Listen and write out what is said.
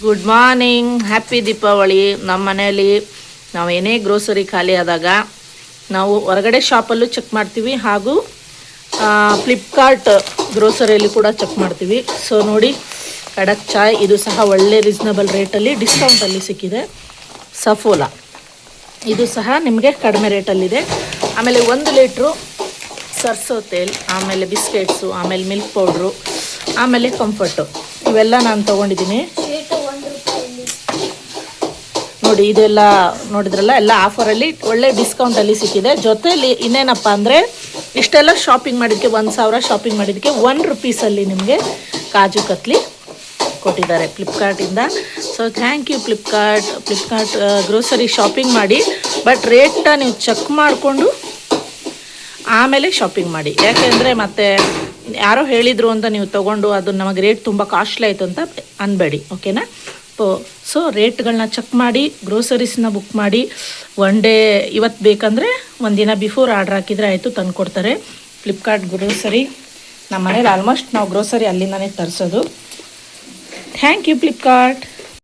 Good morning, happy Deepavali. ನಮ್ಮ ಮನೆಯಲ್ಲಿ ನಾವು ಏನೇ ಗ್ರೋಸರಿ ಖಾಲಿ ಆದಾಗ ನಾವು ಹೊರಗಡೆ ಶಾಪಲ್ಲೂ ಚೆಕ್ ಮಾಡ್ತೀವಿ, ಹಾಗೂ ಫ್ಲಿಪ್ಕಾರ್ಟ್ ಗ್ರೋಸರಿಯಲ್ಲಿ ಕೂಡ ಚೆಕ್ ಮಾಡ್ತೀವಿ. ಸೊ ನೋಡಿ, ಖಡಕ್ ಚಾಯ್ ಇದು ಸಹ ಒಳ್ಳೆ ರೀಸ್ನಬಲ್ ರೇಟಲ್ಲಿ ಡಿಸ್ಕೌಂಟಲ್ಲಿ ಸಿಕ್ಕಿದೆ. ಸಫೋಲಾ ಇದು ಸಹ ನಿಮಗೆ ಕಡಿಮೆ ರೇಟಲ್ಲಿದೆ. ಆಮೇಲೆ 1 ಲೀಟ್ರು ಸರ್ಸೋ ತೇಲ್, ಆಮೇಲೆ ಬಿಸ್ಕೆಟ್ಸು, ಆಮೇಲೆ ಮಿಲ್ಕ್ ಪೌಡ್ರು, ಆಮೇಲೆ ಕಂಫರ್ಟು, ಇವೆಲ್ಲ ನಾನು ತೊಗೊಂಡಿದ್ದೀನಿ. ನೋಡಿ, ಇದೆಲ್ಲ ನೋಡಿದ್ರಲ್ಲ, ಎಲ್ಲ ಆಫರಲ್ಲಿ ಒಳ್ಳೆ ಡಿಸ್ಕೌಂಟಲ್ಲಿ ಸಿಕ್ಕಿದೆ. ಜೊತೆಯಲ್ಲಿ ಇನ್ನೇನಪ್ಪ ಅಂದರೆ, ಇಷ್ಟೆಲ್ಲ ಶಾಪಿಂಗ್ ಮಾಡಿದ್ದಕ್ಕೆ 1,000 ಶಾಪಿಂಗ್ ಮಾಡಿದ್ದಕ್ಕೆ 1 ರೂಪೀಸಲ್ಲಿ ನಿಮಗೆ ಕಾಜು ಕತ್ಲಿ ಕೊಟ್ಟಿದ್ದಾರೆ ಫ್ಲಿಪ್ಕಾರ್ಟಿಂದ. So thank you Flipkart grocery shopping ಮಾಡಿ, ಬಟ್ ರೇಟ್ನ ನೀವು ಚೆಕ್ ಮಾಡಿಕೊಂಡು ಆಮೇಲೆ ಶಾಪಿಂಗ್ ಮಾಡಿ. ಯಾಕೆಂದರೆ ಮತ್ತೆ ಯಾರೋ ಹೇಳಿದರು ಅಂತ ನೀವು ತೊಗೊಂಡು ಅದು ನಮಗೆ ರೇಟ್ ತುಂಬ ಕಾಸ್ಟ್ಲಿ ಆಯಿತು ಅಂತ ಅನ್ಬೇಡಿ, ಓಕೆನಾ? ಸೊ ರೇಟ್ಗಳನ್ನ ಚೆಕ್ ಮಾಡಿ ಗ್ರೋಸರೀಸ್ನ ಬುಕ್ ಮಾಡಿ. 1 ಡೇ ಇವತ್ತು ಬೇಕಂದರೆ 1 ದಿನ ಬಿಫೋರ್ ಆರ್ಡ್ರ್ ಹಾಕಿದರೆ ಆಯಿತು, ತಂದು ಕೊಡ್ತಾರೆ. ಫ್ಲಿಪ್ಕಾರ್ಟ್ ಗ್ರೋಸರಿ ನಮ್ಮ ಮನೇಲಿ ಆಲ್ಮೋಸ್ಟ್ ನಾವು ಗ್ರೋಸರಿ ಅಲ್ಲಿಂದನೇ ತರಿಸೋದು. Thank you Flipkart.